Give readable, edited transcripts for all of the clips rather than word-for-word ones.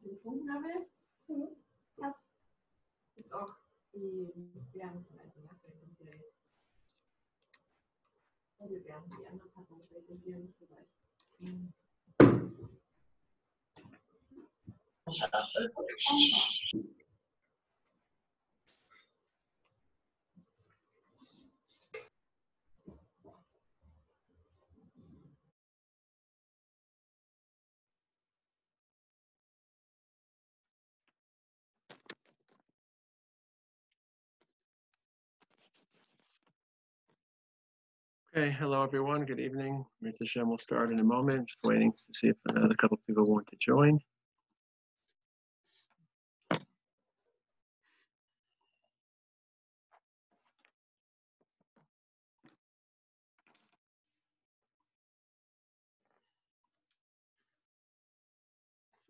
zu gefunden habe. Platz. Gibt auch die Bärenseite, ne? Vielleicht sind sie ja jetzt. Und wir werden die andere Packung, vielleicht sind die ja nicht so leicht. Okay, hello everyone, good evening. Mr. Hashem will start in a moment. Just waiting to see if another couple of people want to join.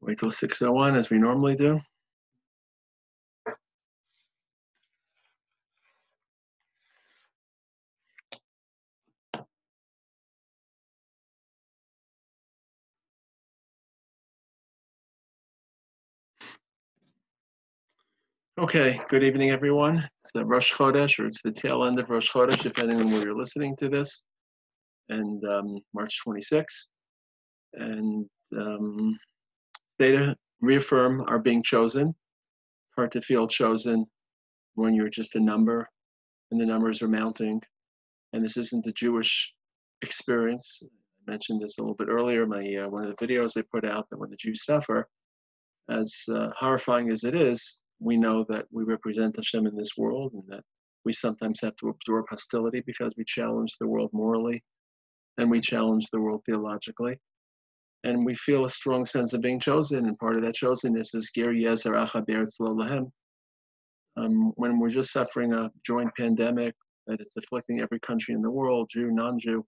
Wait till 6:01 as we normally do. Okay, good evening everyone. It's the Rosh Chodesh, or it's the tail end of Rosh Chodesh, depending on where you're listening to this, and March 26th. And stay to reaffirm our being chosen. It's hard to feel chosen when you're just a number, and the numbers are mounting. And this isn't a Jewish experience. I mentioned this a little bit earlier. My one of the videos I put out, that when the Jews suffer, as horrifying as it is, we know that we represent Hashem in this world, and that we sometimes have to absorb hostility because we challenge the world morally, and we challenge the world theologically. And we feel a strong sense of being chosen, and part of that chosenness is Ger Yezer Acha Be'eretz Lo Lahem. When we're just suffering a joint pandemic that is afflicting every country in the world, Jew, non-Jew,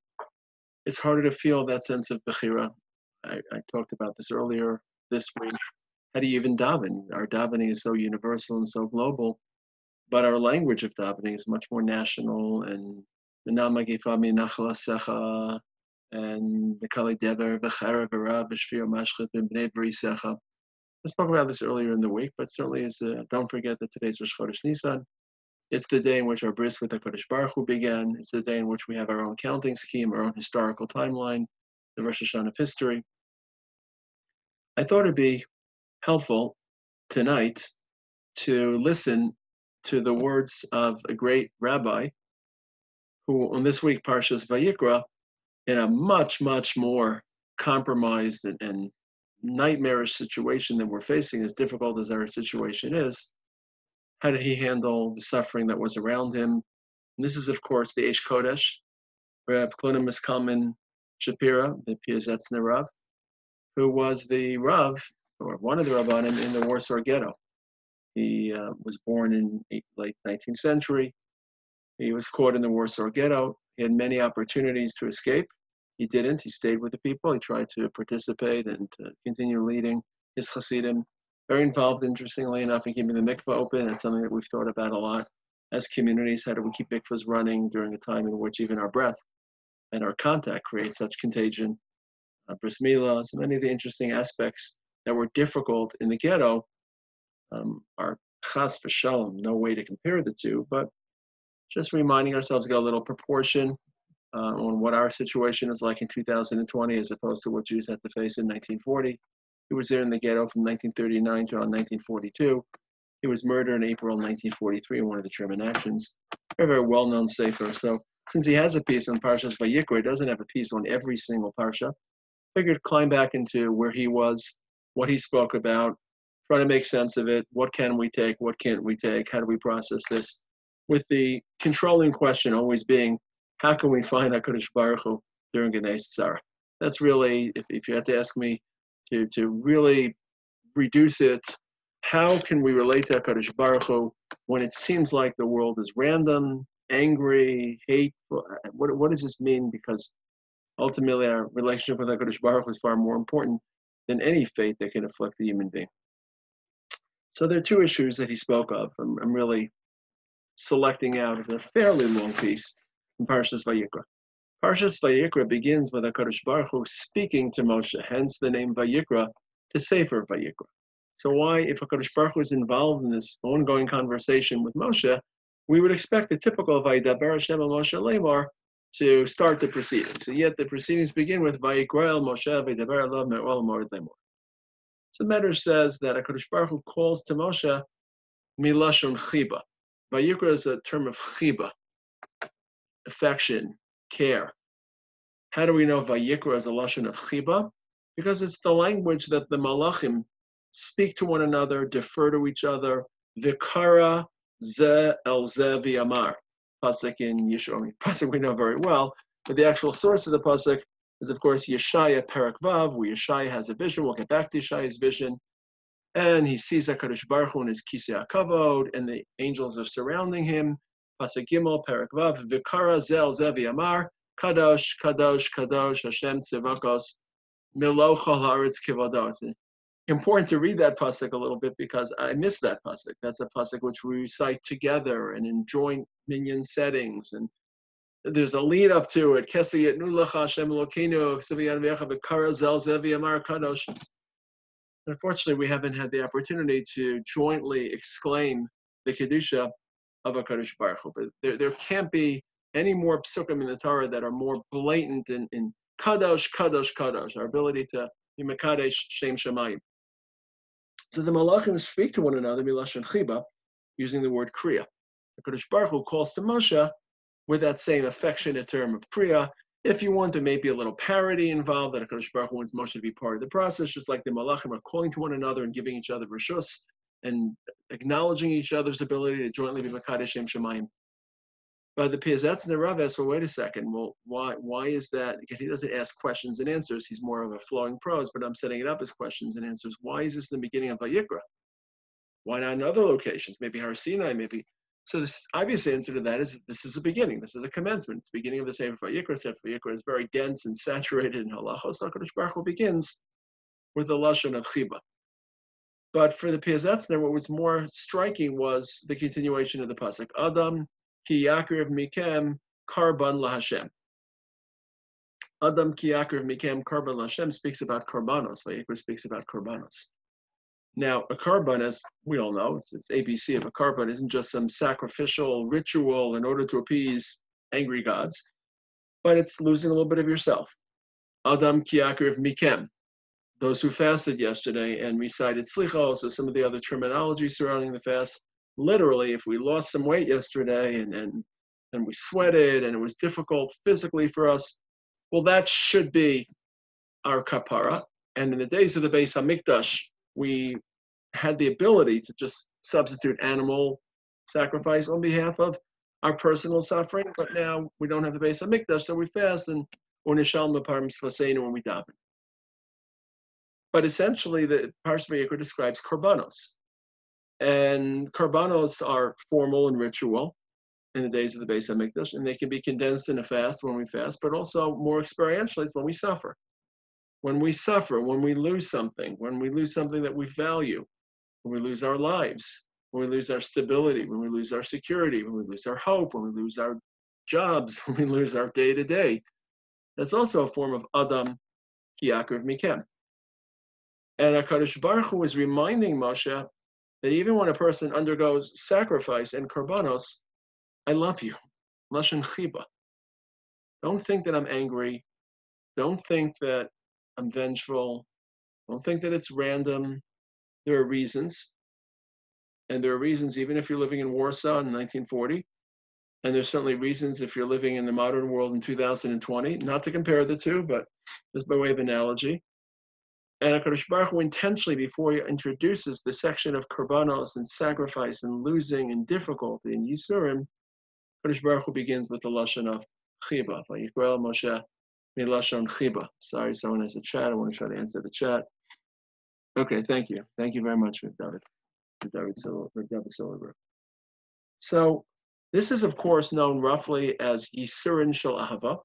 it's harder to feel that sense of Bechira. I talked about this earlier this week. How do you even daven? Our davening is so universal and so global, but our language of davening is much more national, and and the Kali Dever, V'chara V'ra, V'shvir Mashchet, B'nei V'risecha. I spoke about this earlier in the week, but certainly is, don't forget that today's Rosh Chodesh Nisan. It's the day in which our bris with HaKadosh Baruch Hu began. It's the day in which we have our own counting scheme, our own historical timeline, the Rosh Hashanah of history. I thought it'd be helpful tonight to listen to the words of a great rabbi who, on this week, Parshas Vayikra, in a much, much more compromised and nightmarish situation that we're facing, as difficult as our situation is, how did he handle the suffering that was around him? And this is, of course, the Eish Kodesh, Reb Klonimus Kalman Shapira, the Piasetzna Rav, who was the Rav, or one of the Rabbanim, in the Warsaw Ghetto. He was born in the late 19th century. He was caught in the Warsaw Ghetto. He had many opportunities to escape. He didn't. He stayed with the people. He tried to participate and to continue leading his Hasidim. Very involved, interestingly enough, in keeping the mikveh open. It's something that we've thought about a lot as communities. How do we keep mikvahs running during a time in which even our breath and our contact creates such contagion? Bris milah, so many of the interesting aspects that were difficult in the ghetto are chas v'shalom, no way to compare the two, but just reminding ourselves to get a little proportion on what our situation is like in 2020 as opposed to what Jews had to face in 1940. He was there in the ghetto from 1939 to around 1942. He was murdered in April 1943 in one of the German actions. Very, very well-known sefer. So since he has a piece on Parshas Vayikra, he doesn't have a piece on every single parsha. Figured climb back into where he was, what he spoke about, try to make sense of it. What can we take? What can't we take? How do we process this? With the controlling question always being, how can we find HaKadosh Baruch Hu during a Tzara? That's really, if you had to ask me to really reduce it, how can we relate to HaKadosh Baruch Hu when it seems like the world is random, angry, hateful? What does this mean? Because ultimately our relationship with HaKadosh Baruch Hu is far more important than any fate that can afflict a human being. So there are two issues that he spoke of. I'm really selecting out a fairly long piece from Parshas Vayikra. Parshas Vayikra begins with HaKadosh Baruch Hu speaking to Moshe, hence the name Vayikra, to Sefer Vayikra. So why, if HaKadosh Baruch Hu is involved in this ongoing conversation with Moshe, we would expect the typical Vayidaber Hashem el Moshe Lemar to start the proceedings. So yet the proceedings begin with Vayikra el Moshe Vayidaber Elav Me'ol Moed Lemor. So the Medrash says that HaKadosh Baruch Hu calls to Moshe Milashon Chiba. Vayikra is a term of Chiba, affection, care. How do we know Vayikra is a lashon of Chiba? Because it's the language that the Malachim speak to one another, defer to each other. Vikara ze el ze v'amar. Pasuk in Yeshua. Pasuk we know very well, but the actual source of the pasuk is, of course, Yeshaya Perak Vav, where Yeshaya has a vision. We'll get back to Yeshaya's vision. And he sees HaKadosh Baruch Hu in his Kisei HaKavod, and the angels are surrounding him. Pasuk Gimel, Perak Vav, Vikara Zel Zevi Amar, Kadosh, Kadosh, Kadosh, Hashem Tzivakos, Milo Chol Haaretz Kivado. It's important to read that pasuk a little bit because I missed that pasuk. That's a pasuk which we recite together and in joint minyan settings. And there's a lead up to it. Kesi Yitnu Lecha Hashem Elokeinu, Ksiviyan V'yecha Vikara Zel Zevi Amar, Kadosh. Unfortunately, we haven't had the opportunity to jointly exclaim the Kedusha of HaKadosh Baruch Hu. But there can't be any more psukim in the Torah that are more blatant in Kadosh, Kadosh, Kadosh, our ability to be Mekadesh Shem Shemayim. So the Malachim speak to one another, Milashon Chiba, using the word Kriya. HaKadosh Baruch Hu calls to Moshe with that same affectionate term of Kriya. If you want, there may be a little parody involved, that HaKadosh Baruch Hu wants Moshe to be part of the process, just like the Malachim are calling to one another and giving each other reshus and acknowledging each other's ability to jointly be Mekadesh Shem Shemayim. But the Piasetzna Rav asks, well, wait a second, well, why is that? Because he doesn't ask questions and answers, he's more of a flowing prose, but I'm setting it up as questions and answers. Why is this the beginning of Vayikra? Why not in other locations? Maybe Har Sinai, maybe. So the obvious answer to that is this is a beginning. This is a commencement. It's the beginning of the Sefer Vayikra. Sefer Vayikra is very dense and saturated in halachos. HaKadosh Baruch Hu begins with the lashon of chiba. But for the Piasetzna, what was more striking was the continuation of the pasuk. Adam ki yakriv mikem karban laHashem. Adam ki yakriv mikem karban laHashem speaks about karbanos. Vayikra speaks about karbanos. Now, a karban, as we all know, it's ABC of a karban, isn't just some sacrificial ritual in order to appease angry gods, but it's losing a little bit of yourself. Adam ki yakriv mikem. Those who fasted yesterday and recited slichos, or some of the other terminology surrounding the fast, literally, if we lost some weight yesterday and we sweated and it was difficult physically for us, well, that should be our kapara. And in the days of the Beis HaMikdash, we had the ability to just substitute animal sacrifice on behalf of our personal suffering, but now we don't have the Beis HaMikdash, so we fast and unishal mepar misvaseinu when we daven. But essentially, the Parshat Vayikra describes karbanos, and karbanos are formal and ritual in the days of the Beis HaMikdash, and they can be condensed in a fast when we fast, but also more experientially, it's when we suffer. When we suffer, when we lose something that we value, when we lose our lives, when we lose our stability, when we lose our security, when we lose our hope, when we lose our jobs, when we lose our day-to-day, that's also a form of Adam ki yakriv mikem. And HaKadosh Baruch Hu is reminding Moshe that even when a person undergoes sacrifice and karbanos, I love you. Lashon chiba. Don't think that I'm angry. Don't think that I'm vengeful. Don't think that it's random. There are reasons. And there are reasons even if you're living in Warsaw in 1940. And there's certainly reasons if you're living in the modern world in 2020. Not to compare the two, but just by way of analogy. And HaKadosh Baruch Hu intentionally, before he introduces the section of karbanos and sacrifice and losing and difficulty and yisurim, HaKadosh Baruch Hu begins with the lashon of chiba. Vayikra Moshe milashon chiba. Sorry, someone has a chat. I want to try to answer the chat. Okay, thank you. Thank you very much, David Silverberg. So this is, of course, known roughly as yisurin shel ahava,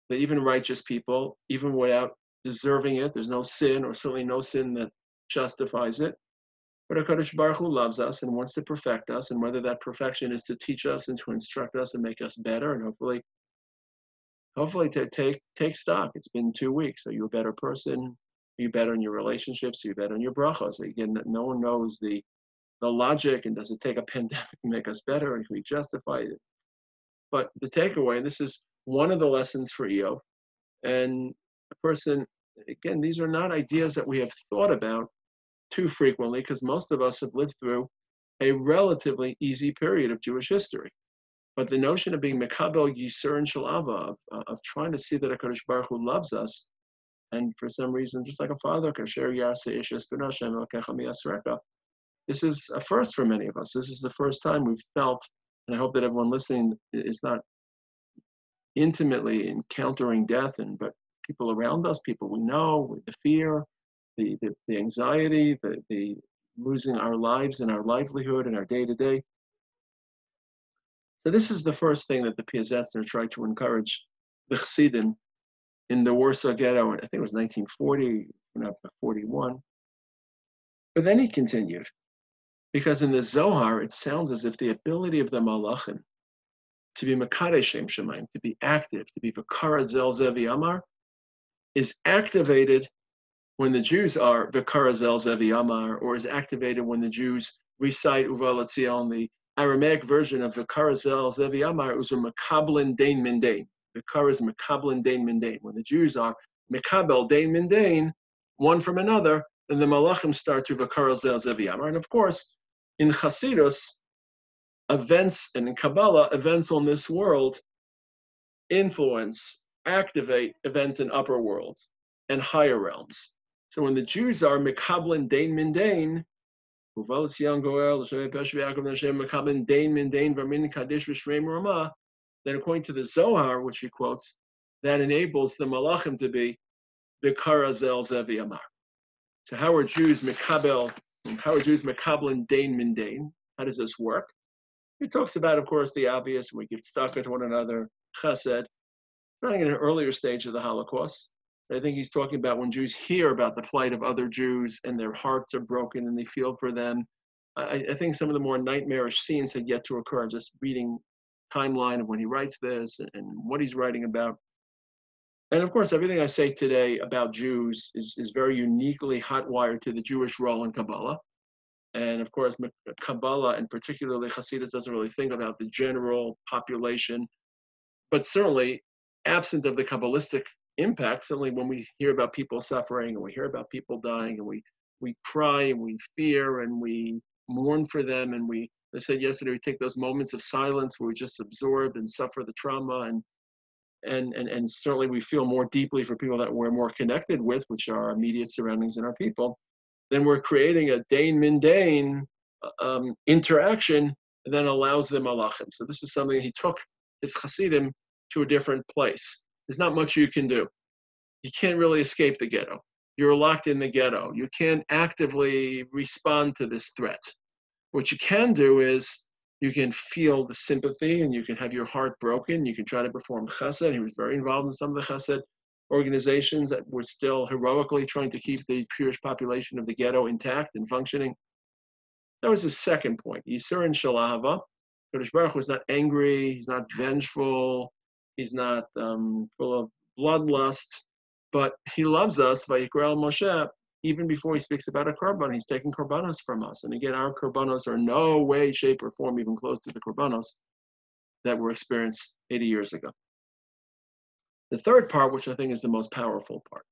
that even righteous people, even without deserving it, there's no sin, or certainly no sin that justifies it. But HaKadosh Baruch Hu loves us and wants to perfect us, and whether that perfection is to teach us and to instruct us and make us better, and hopefully to take stock. It's been 2 weeks. Are you a better person? you better in your relationships, you better in your brachos. Again, no one knows the logic, and does it take a pandemic to make us better, and can we justify it? But the takeaway, and this is one of the lessons for Eov, and a person, again, these are not ideas that we have thought about too frequently, because most of us have lived through a relatively easy period of Jewish history. But the notion of being mekabel yisur and shalava, of trying to see that HaKadosh Baruch Hu loves us, and for some reason, just like a father, this is a first for many of us. This is the first time we've felt, and I hope that everyone listening is not intimately encountering death, but people around us, people we know, the fear, the anxiety, the losing our lives and our livelihood and our day-to-day. So this is the first thing that the Piasetzna tried to encourage the Chassidim in the Warsaw Ghetto, I think it was 1940, not 41. But then he continued, because in the Zohar, it sounds as if the ability of the Malachim to be Mekadesh Shem Shemayim, to be active, to be Vayikra Zel Zevi Amar, is activated when the Jews are Vayikra Zel Zevi Amar, or is activated when the Jews recite Uva L'Tzion, the Aramaic version of Vayikra Zel Zevi Amar, it was a Mekabelin Dain Min Dain. Vayikra is Mekabelin Dain Min Dain. When the Jews are Mekabel Dain Min Dain, one from another, then the Malachim start to Vayikra Zel Zevi Amar. And of course, in Chassidus, events, and in Kabbalah, events on this world influence, activate events in upper worlds and higher realms. So when the Jews are Mekabelin Dain Min Dain, then according to the Zohar, which he quotes, that enables the Malachim to be Vayikra Zel Zevi Amar. So how are Jews Mekabel, how are Jews Mekabelin Dain Min Dain? How does this work? He talks about, of course, the obvious, we give tzedakah to one another, chesed, starting in an earlier stage of the Holocaust. I think he's talking about when Jews hear about the plight of other Jews and their hearts are broken and they feel for them. I think some of the more nightmarish scenes had yet to occur, just reading timeline of when he writes this and what he's writing about. And of course, everything I say today about Jews is very uniquely hot-wired to the Jewish role in Kabbalah. And of course, Kabbalah, and particularly Hasidus, doesn't really think about the general population. But certainly, absent of the Kabbalistic impact, certainly when we hear about people suffering and we hear about people dying and we cry and we fear and we mourn for them, and I said yesterday, we take those moments of silence where we just absorb and suffer the trauma, and certainly we feel more deeply for people that we're more connected with, which are our immediate surroundings and our people. Then we're creating a Dain Min Dain interaction that then allows the Malachim. So this is something he took his Chassidim to a different place. There's not much you can do. You can't really escape the ghetto. You're locked in the ghetto. You can't actively respond to this threat. What you can do is you can feel the sympathy and you can have your heart broken. You can try to perform chesed. He was very involved in some of the chesed organizations that were still heroically trying to keep the Jewish population of the ghetto intact and functioning. That was his second point. Yisur and Shalahava. Kadosh Baruch Hu is not angry. He's not vengeful. He's not full of bloodlust. But he loves us, Vayikra Moshe, even before he speaks about a korban. He's taking korbanos from us. And again, our korbanos are no way, shape, or form even close to the korbanos that were experienced 80 years ago. The third part, which I think is the most powerful part,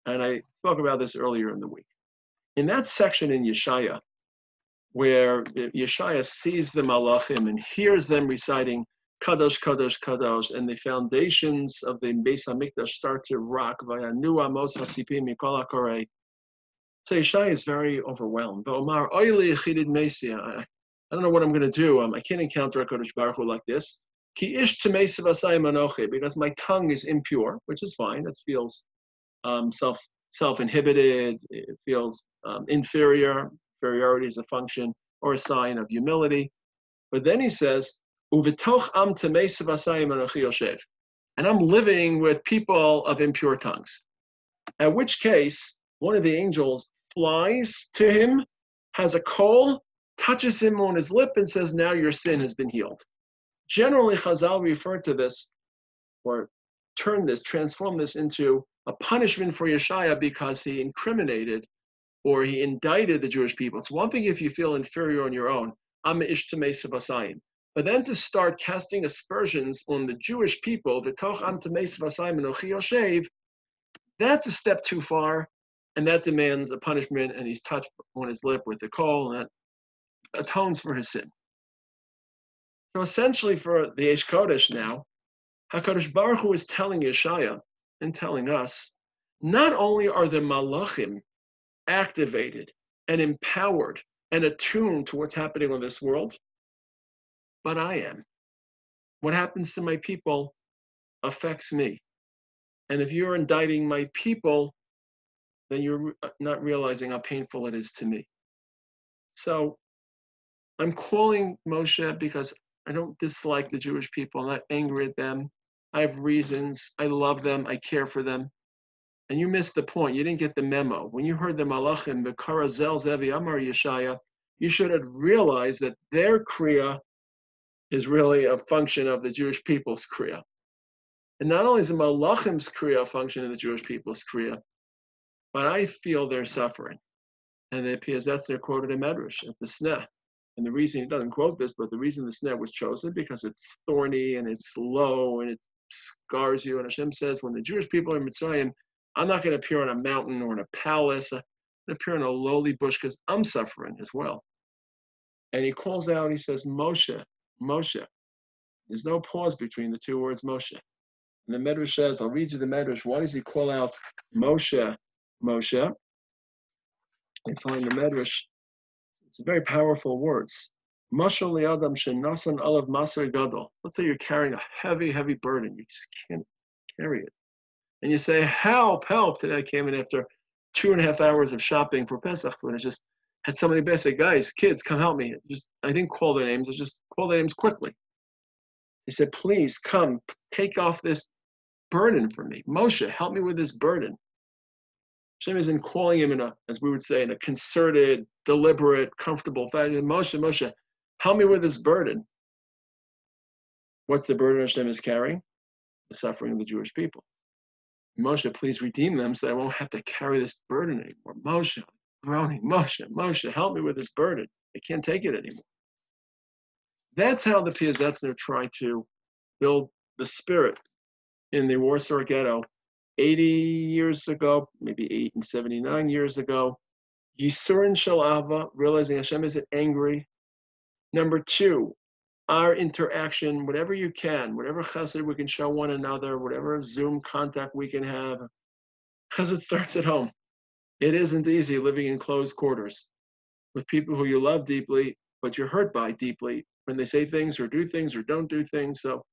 and I spoke about this earlier in the week. In that section in Yeshaya, where Yeshaya sees the Malachim and hears them reciting Kadosh, Kadosh, Kadosh, and the foundations of the Beis HaMikdash start to rock, Vayanu Amos HaSipim Mikol HaKorei. So Yeshaya is very overwhelmed. Omar, Oili Echidid Mesia. I don't know what I'm going to do. I can't encounter a Kadosh Baruch Hu like this. Ki ish t'meisav asay manoche, because my tongue is impure, which is fine. It feels self-inhibited. It feels inferior. Inferiority is a function or a sign of humility. But then he says, Uvitoch am t'meisav asay manochi yoshev, and I'm living with people of impure tongues. At which case, one of the angels flies to him, has a coal, touches him on his lip, and says, "Now your sin has been healed." Generally, Chazal refer to this, or transform this into a punishment for Yeshaya because he incriminated or he indicted the Jewish people. It's one thing if you feel inferior on your own. I'm ish tamei sabasayim. But then to start casting aspersions on the Jewish people, v'toch am tamei sabasayim enochi yoshev, that's a step too far, and that demands a punishment, and he's touched on his lip with the coal, and that atones for his sin. So essentially for the Eish Kodesh now, HaKadosh Baruch Hu is telling Yeshaya and telling us, not only are the malachim activated and empowered and attuned to what's happening on this world, but I am. What happens to my people affects me. And if you're indicting my people, then you're not realizing how painful it is to me. So I'm calling Moshe because I don't dislike the Jewish people. I'm not angry at them. I have reasons. I love them. I care for them. And you missed the point. You didn't get the memo. When you heard the Malachim, the Karazel Zevi Amar Yeshaya, you should have realized that their Kriya is really a function of the Jewish people's Kriya. And not only is the Malachim's Kriya a function of the Jewish people's Kriya, but I feel they're suffering. And the Piasetzna quoted a Medrash at the Sneh. And the reason he doesn't quote this, but the reason the Sneh was chosen, because it's thorny and it's low and it scars you. And Hashem says, when the Jewish people are in Mitzrayim, I'm not going to appear on a mountain or in a palace. I'm going to appear in a lowly bush because I'm suffering as well. And he calls out, he says, Moshe, Moshe. There's no pause between the two words, Moshe. And the Medrash says, I'll read you the Medrash. Why does he call out Moshe, Moshe? And find the Medrash. It's very powerful words. Moshe li'adam shenasan alav maser gadol. Let's say you're carrying a heavy, heavy burden. You just can't carry it. And you say, help, help. Today I came in after 2.5 hours of shopping for Pesach, but I just had so many basic guys, kids, come help me. I didn't call their names. I just called their names quickly. He said, please come, take off this burden from me. Moshe, help me with this burden. Hashem isn't calling him in a, as we would say, in a concerted, deliberate, comfortable fashion. Moshe, Moshe, help me with this burden. What's the burden Hashem is carrying? The suffering of the Jewish people. Moshe, please redeem them so I won't have to carry this burden anymore. Moshe, groaning, Moshe, Moshe, help me with this burden. I can't take it anymore. That's how the Piasetzna tried to build the spirit in the Warsaw Ghetto 80 years ago, maybe 79 years ago. Yisurin Shel Ahava, realizing Hashem isn't angry. Number 2, our interaction, whatever you can, whatever chesed we can show one another, whatever Zoom contact we can have, chesed starts at home. It isn't easy living in closed quarters with people who you love deeply, but you're hurt by deeply when they say things or do things or don't do things. So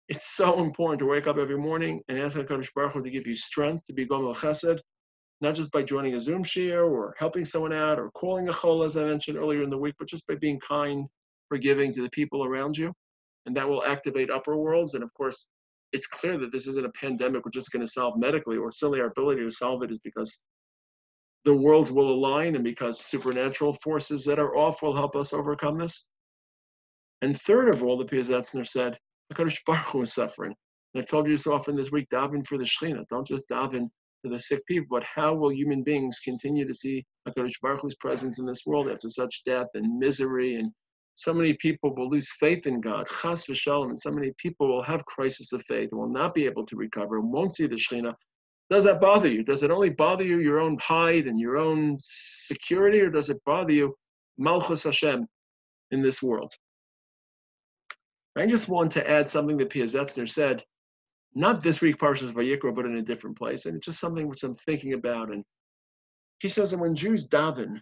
it's so important to wake up every morning and ask HaKadosh Baruch Hu to give you strength to be Gomel Chesed, not just by joining a Zoom share or helping someone out or calling a chol, as I mentioned earlier in the week, but just by being kind, forgiving to the people around you. And that will activate upper worlds. And of course, it's clear that this isn't a pandemic we're just going to solve medically, or certainly our ability to solve it is because the worlds will align and because supernatural forces that are off will help us overcome this. And third of all, the Piasetzna said, HaKadosh Baruch Hu is suffering. And I've told you so often this week, daven for the Shechina. Don't just daven for the sick people, but how will human beings continue to see HaKadosh Baruch Hu's presence in this world after such death and misery? And so many people will lose faith in God, chas v'shalom, and so many people will have crisis of faith and will not be able to recover and won't see the Shechina. Does that bother you? Does it only bother you your own hide and your own security, or does it bother you Malchus Hashem in this world? I just want to add something that Piasetzna said, not this week, Parshas Vayikra, but in a different place. And it's just something which I'm thinking about. And he says that when Jews daven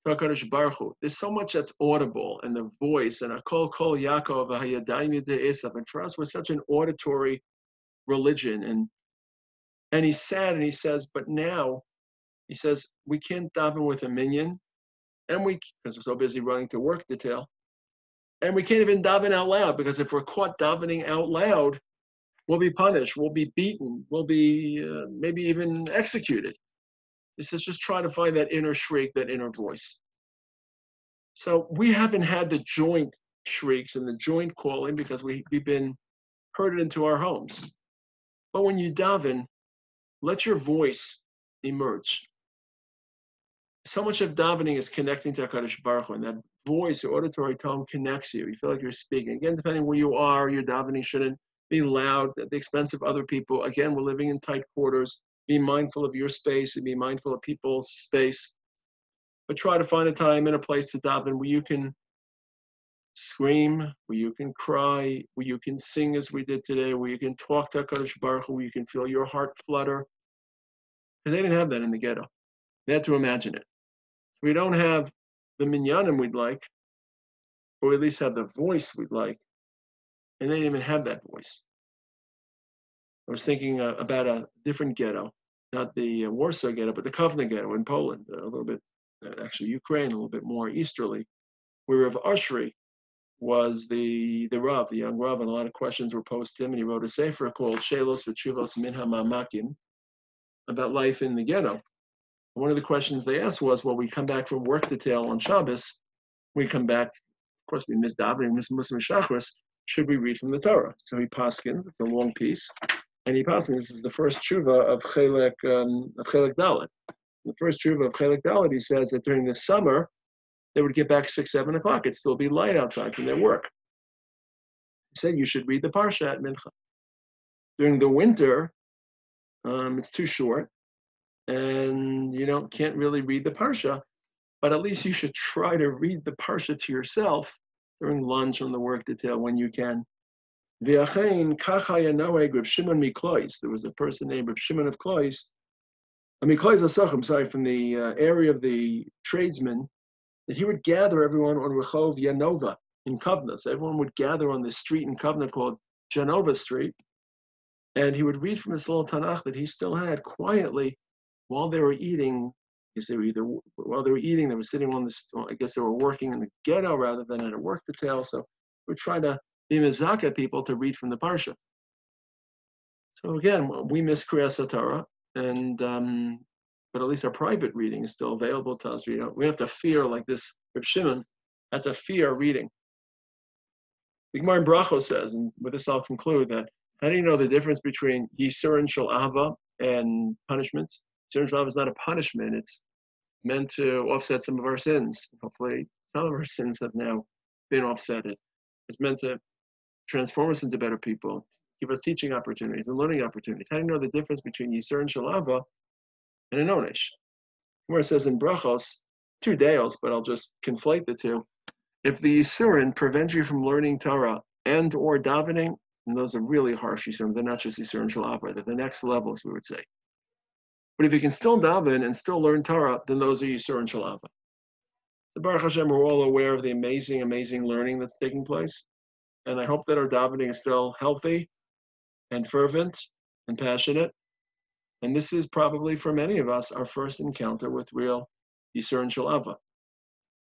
to HaKadosh Baruch Hu, there's so much that's audible, and the voice, and Akol Kol Yaakov, Hayadayim De'esav. And for us, we're such an auditory religion. And he's sad, and he says, but now, he says, we can't daven with a minyan, and because we're so busy running to work detail, and we can't even daven out loud, because if we're caught davening out loud, we'll be punished, we'll be beaten, we'll be maybe even executed. He says, just try to find that inner shriek, that inner voice. So we haven't had the joint shrieks and the joint calling because we've been herded into our homes. But when you daven, let your voice emerge. So much of davening is connecting to HaKadosh Baruch Hu, and that voice, your auditory tone connects you. You feel like you're speaking. Again, depending where you are, your davening shouldn't be loud at the expense of other people. Again, we're living in tight quarters. Be mindful of your space and be mindful of people's space. But try to find a time and a place to daven where you can scream, where you can cry, where you can sing as we did today, where you can talk to HaKadosh Baruch Hu, where you can feel your heart flutter. Because they didn't have that in the ghetto. They had to imagine it. So we don't have the minyanim we'd like, or we at least have the voice we'd like, and they didn't even have that voice. I was thinking about a different ghetto, not the Warsaw ghetto, but the Kovna ghetto in Poland, a little bit, actually Ukraine, a little bit more easterly, where Rav Oshry was the Rav, the young Rav, and a lot of questions were posed to him, and he wrote a sefer called Shelos V'Tshuvos Min HaMa'amakim about life in the ghetto. One of the questions they asked was, well, we come back from work detail on Shabbos, we come back, of course, we miss davening, we miss Muslim Shachris, should we read from the Torah? So he paskins, it's a long piece, and he paskins, this is the first tshuva of Chelek Dalet. The first tshuva of Chelek Dalet, he says that during the summer, they would get back 6, 7 o'clock, it'd still be light outside from their work. He said you should read the Parsha at Mincha. During the winter, it's too short, and you can't really read the Parsha, but at least you should try to read the Parsha to yourself during lunch on the work detail when you can. There was a person named Reb Shimon of Klois, from the area of the tradesmen, that he would gather everyone on Rehov Yanova in Kovna. So everyone would gather on this street in Kovna called Janova Street, and he would read from his little Tanakh that he still had quietly while they were eating. While they were eating, they were sitting on this, I guess they were working in the ghetto rather than at a work detail. So we try to be mizaka people to read from the Parsha. So again, we miss Kriyas Torah, and but at least our private reading is still available to us. We have to fear, like this Reb Shimon had to fear reading. The Gemara in Brachos says, and with this I'll conclude, that how do you know the difference between Yisurin Shel Ahava and punishments? Yisurin Shel Ahava is not a punishment, it's meant to offset some of our sins. Hopefully some of our sins have now been offsetted. It's meant to transform us into better people, give us teaching opportunities and learning opportunities. How do you know the difference between Yisurin Shel Ahava and an Onesh? Where it says in Brachos, 2 deos, but I'll just conflate the two. If the Yisurin prevent you from learning Torah and or davening, and those are really harsh Yisurin, they're not just Yisurin Shel Ahava, they're the next levels, we would say. But if you can still daven and still learn Torah, then those are Yisurin Shel Ahava. So Baruch Hashem, we're all aware of the amazing, amazing learning that's taking place. And I hope that our davening is still healthy and fervent and passionate. And this is probably, for many of us, our first encounter with real Yisurin Shel Ahava.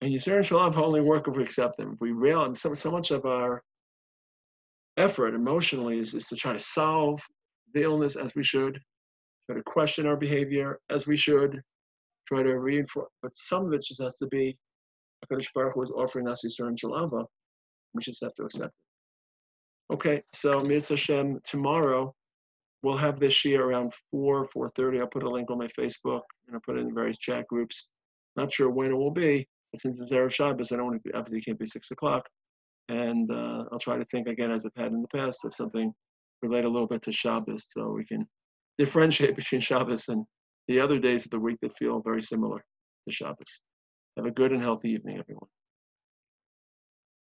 And Yisurin Shel Ahava only work if we accept them. If we realize so much of our effort emotionally is to try to solve the illness as we should, try to question our behavior as we should, try to reinforce, but some of it just has to be HaKadosh Baruch Hu is offering us Yisurin Shel Ahava. We just have to accept it. Okay, so Mitzvah Hashem, tomorrow we'll have this shia around 4:30. I'll put a link on my Facebook and I'll put it in various chat groups. Not sure when it will be, but since it's Erev Shabbos, I don't want to be, obviously it can't be 6 o'clock. And I'll try to think again, as I've had in the past, of something related a little bit to Shabbos, so we can differentiate between Shabbos and the other days of the week that feel very similar to Shabbos. Have a good and healthy evening, everyone.